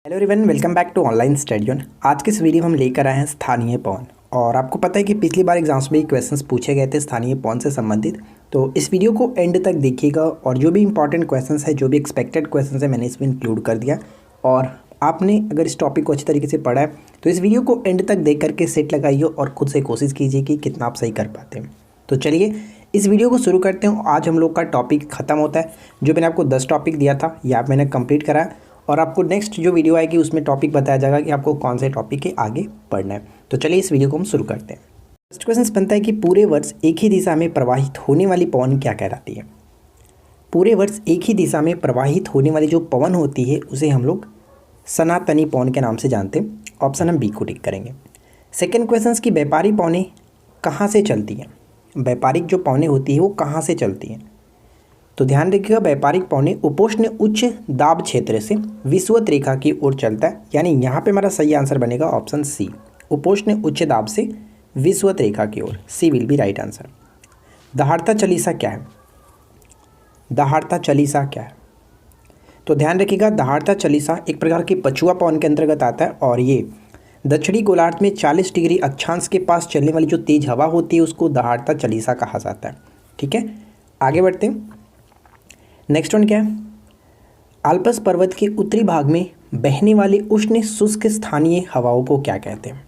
Hello everyone, welcome back to online study on. आज के इस वीडियो में हम लेकर आए हैं स्थानीय पवन। और आपको पता है कि पिछली बार एग्जाम्स में क्वेश्चंस पूछे गए थे स्थानीय पवन से संबंधित। तो इस वीडियो को एंड तक देखिएगा और जो भी इंपॉर्टेंट क्वेश्चंस है, जो भी एक्सपेक्टेड क्वेश्चंस है, मैंने इसमें इंक्लूड कर दिया। और आपने अगर इस टॉपिक को अच्छी तरीके से पढ़ा है तो इस वीडियो को एंड तक देख करके सेट लगाइए और खुद से कोशिश कीजिए कि कितना आप सही कर पाते हैं। तो चलिए इस वीडियो को शुरू करते हैं। आज हम लोग का टॉपिक ख़त्म होता है। जो मैंने आपको 10 टॉपिक दिया था ये मैंने कंप्लीट करा और आपको नेक्स्ट जो वीडियो आएगी उसमें टॉपिक बताया जाएगा कि आपको कौन से टॉपिक के आगे पढ़ना है। तो चलिए इस वीडियो को हम शुरू करते हैं। फर्स्ट क्वेश्चन बनता है कि पूरे वर्ष एक ही दिशा में प्रवाहित होने वाली पवन क्या कहलाती है। पूरे वर्ष एक ही दिशा में प्रवाहित होने वाली जो पवन होती है उसे हम लोग सनातनी पवन के नाम से जानते हैं। ऑप्शन हम बी को टिक करेंगे। सेकेंड क्वेश्चन की व्यापारी पवनें कहाँ से चलती हैं। व्यापारिक जो पवनें होती है वो कहाँ से चलती हैं। तो ध्यान रखिएगा, व्यापारिक पवनें उपोष्ण उच्च दाब क्षेत्र से विषुवत रेखा की ओर चलता है। यानी यहाँ पे हमारा सही आंसर बनेगा ऑप्शन सी, उपोष्ण उच्च दाब से विषुवत रेखा की ओर। सी विल बी राइट आंसर। दहाड़ता चालीसा क्या है। दहाड़ता चालीसा क्या है। तो ध्यान रखिएगा, दहाड़ता चालीसा एक प्रकार की पछुआ पवन के अंतर्गत आता है और ये दक्षिणी गोलार्ध में 40 डिग्री अक्षांश के पास चलने वाली जो तेज हवा होती है उसको दहाड़ता चालीसा कहा जाता है। ठीक है, आगे बढ़ते हैं। नेक्स्ट वन क्या है। आल्प्स पर्वत के उत्तरी भाग में बहने वाली उष्ण शुष्क स्थानीय हवाओं को क्या कहते हैं।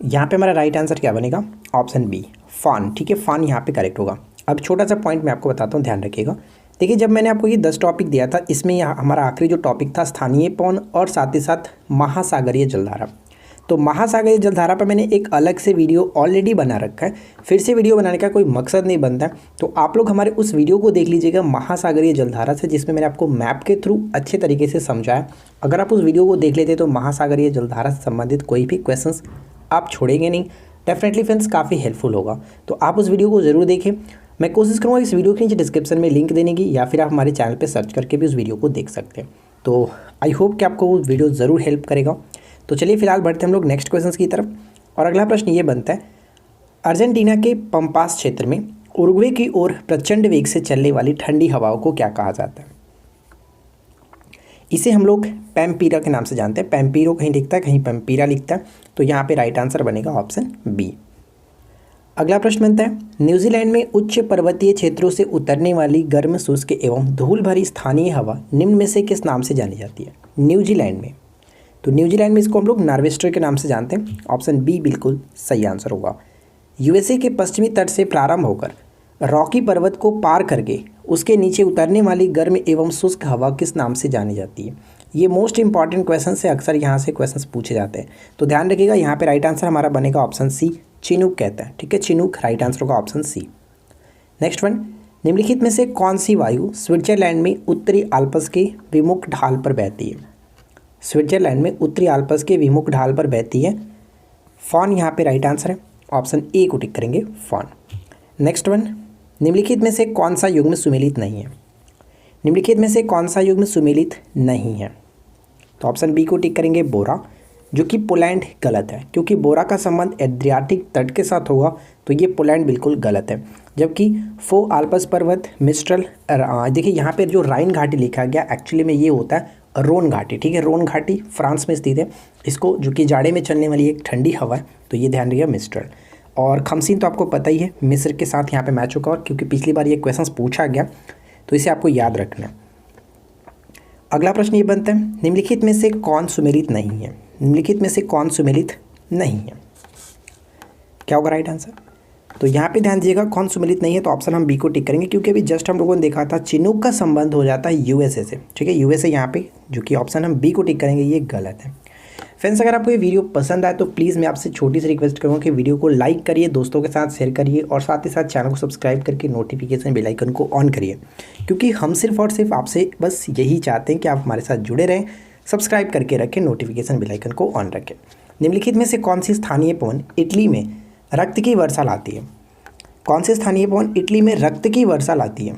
यहाँ पे हमारा राइट आंसर क्या बनेगा, ऑप्शन बी, फान। ठीक है, फान यहाँ पे करेक्ट होगा। अब छोटा सा पॉइंट मैं आपको बताता हूँ, ध्यान रखिएगा। देखिए, जब मैंने आपको ये 10 टॉपिक दिया था इसमें यहाँ हमारा आखिरी जो टॉपिक था स्थानीय पवन और साथ ही साथ महासागरीय जलधारा। तो महासागरीय जलधारा पर मैंने एक अलग से वीडियो ऑलरेडी बना रखा है। फिर से वीडियो बनाने का कोई मकसद नहीं बनता है। तो आप लोग हमारे उस वीडियो को देख लीजिएगा महासागरीय जलधारा से, जिसमें मैंने आपको मैप के थ्रू अच्छे तरीके से समझाया। अगर आप उस वीडियो को देख लेते तो महासागरीय जलधारा से संबंधित कोई भी क्वेश्चंस आप छोड़ेंगे नहीं। डेफिनेटली फ्रेंड्स काफ़ी हेल्पफुल होगा, तो आप उस वीडियो को ज़रूर देखें। मैं कोशिश करूँगा इस वीडियो के नीचे डिस्क्रिप्शन में लिंक देने की, या फिर आप हमारे चैनल पर सर्च करके भी उस वीडियो को देख सकते हैं। तो आई होप कि आपको वो वीडियो ज़रूर हेल्प करेगा। तो चलिए फिलहाल बढ़ते हैं हम लोग नेक्स्ट क्वेश्चन की तरफ। और अगला प्रश्न ये बनता है, अर्जेंटीना के पंपास क्षेत्र में उरुग्वे की ओर प्रचंड वेग से चलने वाली ठंडी हवाओं को क्या कहा जाता है। इसे हम लोग पैम्पीरा के नाम से जानते हैं। पैम्पीरो कहीं लिखता है, कहीं पैम्पीरा लिखता है। तो यहाँ पे राइट आंसर बनेगा ऑप्शन बी। अगला प्रश्न बनता है, न्यूजीलैंड में उच्च पर्वतीय क्षेत्रों से उतरने वाली गर्म शुष्क एवं धूल भरी स्थानीय हवा निम्न में से किस नाम से जानी जाती है। न्यूजीलैंड में, तो न्यूजीलैंड में इसको हम लोग नॉर्वेस्टर के नाम से जानते हैं। ऑप्शन बी बिल्कुल सही आंसर होगा। यूएसए के पश्चिमी तट से प्रारंभ होकर रॉकी पर्वत को पार करके उसके नीचे उतरने वाली गर्म एवं शुष्क हवा किस नाम से जानी जाती है। ये मोस्ट इंपॉर्टेंट क्वेश्चन से अक्सर यहाँ से क्वेश्चन पूछे जाते हैं। तो ध्यान रखिएगा, यहाँ पे राइट आंसर हमारा बनेगा ऑप्शन सी, चिनूक कहता है। ठीक है, चिनूक राइट आंसर होगा ऑप्शन सी। नेक्स्ट वन, निम्नलिखित में से कौन सी वायु स्विट्जरलैंड में उत्तरी आल्प्स के विमुख ढाल पर बहती है। स्विट्जरलैंड में उत्तरी आल्प्स के विमुख ढाल पर बहती है। फॉन यहाँ पे राइट आंसर है। ऑप्शन ए को टिक करेंगे, फॉन। नेक्स्ट वन, निम्नलिखित में से कौन सा युग्म सुमेलित नहीं है। निम्नलिखित में से कौन सा युग्म सुमेलित नहीं है। तो ऑप्शन बी को टिक करेंगे, बोरा, जो कि पोलैंड गलत है, क्योंकि बोरा का संबंध एड्रियाटिक तट के साथ होगा। तो ये पोलैंड बिल्कुल गलत है। जबकि फो आल्प्स पर्वत, मिस्ट्रल, देखिए यहाँ पे जो राइन घाटी लिखा गया एक्चुअली में ये होता है रोन घाटी। ठीक है, रोन घाटी फ्रांस में स्थित है। इसको जो कि जाड़े में चलने वाली एक ठंडी हवा है, तो ये ध्यान रखिएगा मिस्ट्रल। और खमसीन तो आपको पता ही है, मिस्र के साथ यहाँ पे मैच होगा, और क्योंकि पिछली बार ये क्वेश्चंस पूछा गया तो इसे आपको याद रखना है। अगला प्रश्न ये बनता है, निम्नलिखित में से कौन सुमेलित नहीं है। निम्नलिखित में से कौन सुमेलित नहीं है, क्या होगा राइट आंसर। तो यहाँ पे ध्यान दीजिएगा, कौन सुमेलित नहीं है, तो ऑप्शन हम बी को टिक करेंगे, क्योंकि अभी जस्ट हम लोगों ने देखा था चिनूक का संबंध हो जाता है यूएसए से। ठीक है, यूएसए यहाँ पे, जो कि ऑप्शन हम बी को टिक करेंगे, ये गलत है। फ्रेंड्स, अगर आपको ये वीडियो पसंद आए तो प्लीज़ मैं आपसे छोटी सी रिक्वेस्ट करूँगा कि वीडियो को लाइक करिए, दोस्तों के साथ शेयर करिए और साथ ही साथ चैनल को सब्सक्राइब करके नोटिफिकेशन बेल आइकन को ऑन करिए, क्योंकि हम सिर्फ और सिर्फ आपसे बस यही चाहते हैं कि आप हमारे साथ जुड़े रहें, सब्सक्राइब करके रखें, नोटिफिकेशन बेल आइकन को ऑन रखें। निम्नलिखित में से कौन सी स्थानीय पवन इटली में रक्त की वर्षा लाती है। कौन से स्थानीय पवन इटली में रक्त की वर्षा लाती है।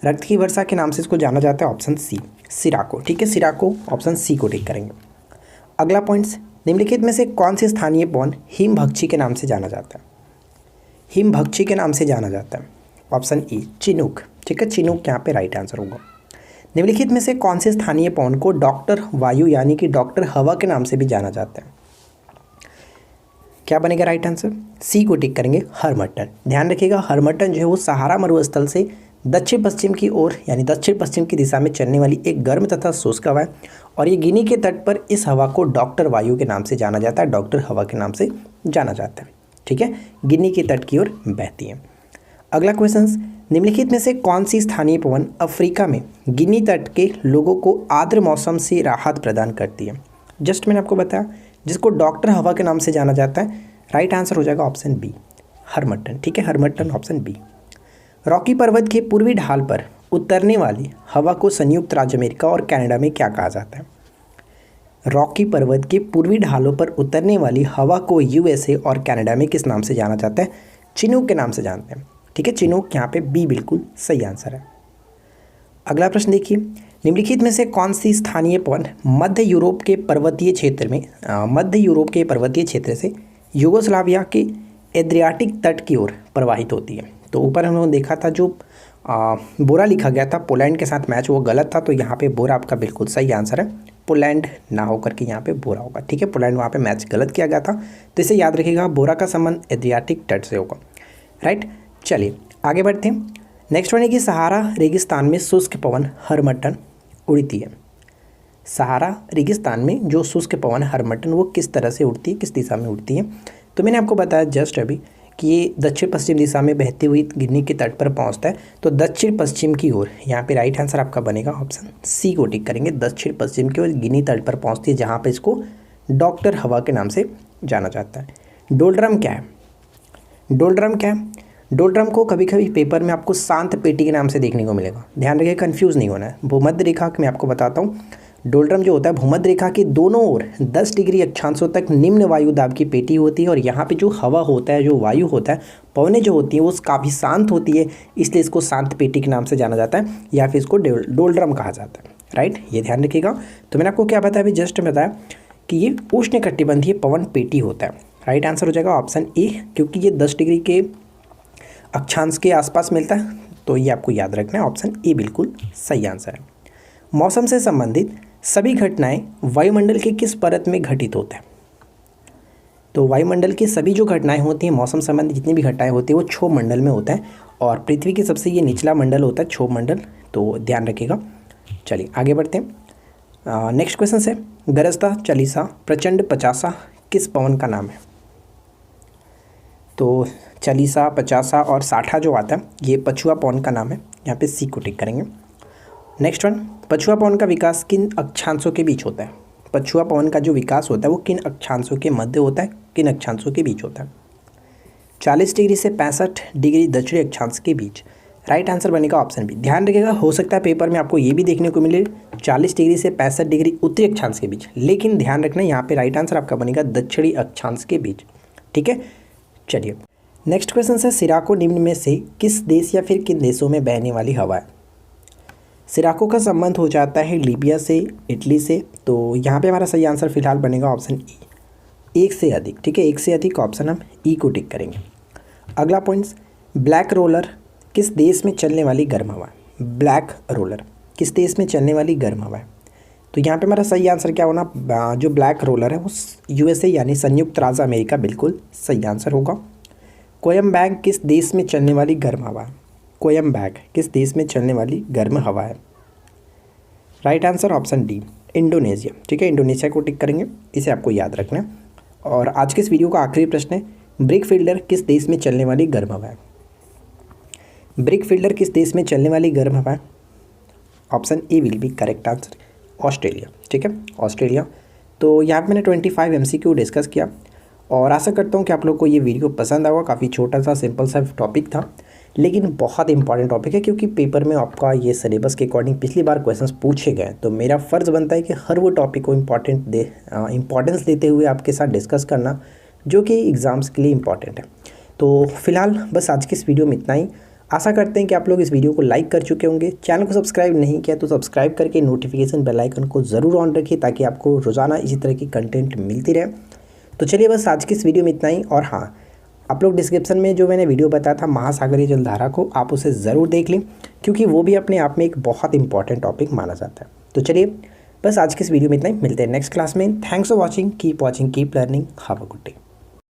रक्त की वर्षा के नाम से इसको जाना जाता है। ऑप्शन सी, सिराको। ठीक है, सिराको, ऑप्शन सी को टिक करेंगे। अगला पॉइंट्स, निम्नलिखित में से कौन से स्थानीय पवन हिमभक्षी के नाम से जाना जाता है। हिमभक्षी के नाम से जाना जाता है। Option E, Chinook. ठीक है, चिनूक यहाँ पे राइट आंसर होगा। निम्नलिखित में से कौन से स्थानीय पवन को डॉक्टर वायु यानी कि डॉक्टर हवा के नाम से भी जाना जाता है? क्या बनेगा राइट आंसर? सी को टिक करेंगे, हरमट्टन। ध्यान रखिएगा, हरमट्टन जो है वो सहारा मरुस्थल से दक्षिण पश्चिम की ओर यानी दक्षिण पश्चिम की दिशा में चलने वाली एक गर्म तथा शुष्क हवा है और ये गिनी के तट पर इस हवा को डॉक्टर वायु के नाम से जाना जाता है, डॉक्टर हवा के नाम से जाना जाता है। ठीक है, गिनी के तट की ओर बहती है। अगला क्वेश्चन, निम्नलिखित में से कौन सी स्थानीय पवन अफ्रीका में गिनी तट के लोगों को आर्द्र मौसम से राहत प्रदान करती है? जस्ट मैंने आपको बताया, जिसको डॉक्टर हवा के नाम से जाना जाता है। राइट आंसर हो जाएगा ऑप्शन बी, हरमट्टन। ठीक है, हरमट्टन ऑप्शन बी। रॉकी पर्वत के पूर्वी ढाल पर उतरने वाली हवा को संयुक्त राज्य अमेरिका और कनाडा में क्या कहा जाता है? रॉकी पर्वत के पूर्वी ढालों पर उतरने वाली हवा को यूएसए और कनाडा में किस नाम से जाना जाता है? चिनूक के नाम से जानते हैं। ठीक है, चिनूक, यहाँ पे बी बिल्कुल सही आंसर है। अगला प्रश्न देखिए, निम्नलिखित में से कौन सी स्थानीय पवन मध्य यूरोप के पर्वतीय क्षेत्र से यूगोस्लाविया के एड्रियाटिक तट की ओर प्रवाहित होती है? तो ऊपर हम लोगों ने देखा था जो बोरा लिखा गया था पोलैंड के साथ मैच, वो गलत था, तो यहाँ पे बोरा आपका बिल्कुल सही आंसर है। पोलैंड ना होकर के यहाँ पे बोरा होगा। ठीक है, पोलैंड वहाँ पे मैच गलत किया गया था, तो इसे याद रखिएगा, बोरा का संबंध एड्रियाटिक तट से होगा। राइट, चलिए आगे बढ़ते हैं। नेक्स्ट वन है कि सहारा रेगिस्तान में शुष्क पवन हरमट्टन उड़ती है। सहारा रेगिस्तान में जो शुष्क पवन हरमट्टन वो किस तरह से उड़ती है, किस दिशा में उड़ती है? तो मैंने आपको बताया जस्ट अभी कि ये दक्षिण पश्चिम दिशा में बहती हुई गिनी के तट पर पहुंचता है, तो दक्षिण पश्चिम की ओर। यहाँ पे राइट आंसर आपका बनेगा ऑप्शन सी को टिक करेंगे, दक्षिण पश्चिम की ओर गिनी तट पर पहुंचती है, जहाँ पे इसको डॉक्टर हवा के नाम से जाना जाता है। डोलड्रम क्या है? डोलड्रम क्या है? डोलड्रम को कभी कभी पेपर में आपको शांत पेटी के नाम से देखने को मिलेगा। ध्यान रखिए, कंफ्यूज नहीं होना है। भूमध्य रेखा मैं आपको बताता हूँ, डोलड्रम जो होता है भूमध्य रेखा के दोनों ओर 10 डिग्री अक्षांशों तक निम्न वायु दाब की पेटी होती है और यहाँ पे जो हवा होता है, जो वायु होता है, पवनें जो होती हैं वो काफ़ी शांत होती है, इसलिए इसको शांत पेटी के नाम से जाना जाता है या फिर इसको डोलड्रम कहा जाता है। राइट, ये ध्यान रखिएगा। तो मैंने आपको क्या बताया अभी जस्ट बताया कि ये उष्णकटिबंधीय पवन पेटी होता है। राइट आंसर हो जाएगा ऑप्शन ए, क्योंकि ये 10 डिग्री के अक्षांश के आसपास मिलता है, तो ये आपको याद रखना है, ऑप्शन ए बिल्कुल सही आंसर है। मौसम से संबंधित सभी घटनाएं वायुमंडल के किस परत में घटित होते हैं? तो वायुमंडल की सभी जो घटनाएं होती हैं, मौसम संबंधी जितनी भी घटनाएं होती हैं वो क्षोभ मंडल में होता है और पृथ्वी की सबसे ये निचला मंडल होता है क्षोभ मंडल, तो ध्यान रखिएगा। चलिए आगे बढ़ते हैं। नेक्स्ट क्वेश्चन है, गरजता चालीसा प्रचंड पचासा किस पवन का नाम है? तो चालीसा, पचासा और साठा जो आता है ये पछुआ पवन का नाम है, यहाँ पे सी को टिक करेंगे। नेक्स्ट वन, पछुआ पवन का विकास किन अक्षांशों के बीच होता है? पछुआ पवन का जो विकास होता है वो किन अक्षांशों के मध्य होता है, किन अक्षांशों के बीच होता है? 40 डिग्री से 65 डिग्री दक्षिणी अक्षांश के बीच। राइट आंसर बनेगा ऑप्शन बी। ध्यान रखिएगा, हो सकता है पेपर में आपको ये भी देखने को मिले 40 डिग्री से 65 डिग्री उत्तरी अक्षांश के बीच, लेकिन ध्यान रखना यहाँ पे राइट आंसर आपका बनेगा दक्षिणी अक्षांश के बीच। ठीक है, चलिए नेक्स्ट क्वेश्चन है, सिराको निम्न में से किस देश या फिर किन देशों में बहने वाली हवा है? सिराको का संबंध हो जाता है लीबिया से, इटली से, तो यहाँ पे हमारा सही आंसर फिलहाल बनेगा ऑप्शन ई, एक से अधिक। ठीक है, एक से अधिक ऑप्शन हम ई को टिक करेंगे। अगला पॉइंट्स, ब्लैक रोलर किस देश में चलने वाली गर्म हवा है? ब्लैक रोलर किस देश में चलने वाली गर्म हवा है? तो यहाँ पे हमारा सही आंसर क्या होना, जो ब्लैक रोलर है वो यूएसए यानी संयुक्त राज्य अमेरिका बिल्कुल सही आंसर होगा। कोयम्बैग किस देश में चलने वाली गर्म हवा है? कोयम्बैग किस देश में चलने वाली गर्म हवा है? Right answer option D, Indonesia. ठीक है, इंडोनेशिया को टिक करेंगे, इसे आपको याद रखना है। और आज के इस वीडियो का आखिरी प्रश्न है, ब्रिक फील्डर किस देश में चलने वाली गर्म हवा है? ब्रिक फील्डर किस देश में चलने वाली गर्म हवा है? Option A will be correct answer, Australia. ठीक है, ऑस्ट्रेलिया। तो यहाँ पे मैंने 25 MCQ डिस्कस किया और आशा करता हूँ कि आप लोग को ये वीडियो पसंद आएगा। काफ़ी छोटा सा सिंपल सा टॉपिक था, लेकिन बहुत इंपॉर्टेंट टॉपिक है, क्योंकि पेपर में आपका ये सिलेबस के अकॉर्डिंग पिछली बार क्वेश्चंस पूछे गए, तो मेरा फ़र्ज़ बनता है कि हर वो टॉपिक को इम्पॉर्टेंस देते हुए आपके साथ डिस्कस करना, जो कि एग्ज़ाम्स के लिए इम्पॉर्टेंट है। तो फिलहाल बस आज की इस वीडियो में इतना ही। आशा करते हैं कि आप लोग इस वीडियो को लाइक कर चुके होंगे। चैनल को सब्सक्राइब नहीं किया तो सब्सक्राइब करके नोटिफिकेशन बेल आइकन को ज़रूर ऑन रखिए, ताकि आपको रोज़ाना इसी तरह की कंटेंट मिलती रहे। तो चलिए बस आज की इस वीडियो में इतना ही। और हाँ, आप लोग डिस्क्रिप्शन में जो मैंने वीडियो बताया था महासागरीय जलधारा को, आप उसे ज़रूर देख लें, क्योंकि वो भी अपने आप में एक बहुत इंपॉर्टेंट टॉपिक माना जाता है। तो चलिए बस आज की इस वीडियो में इतना ही, मिलते हैं नेक्स्ट क्लास में। Thanks for watching, keep keep learning, have a good day.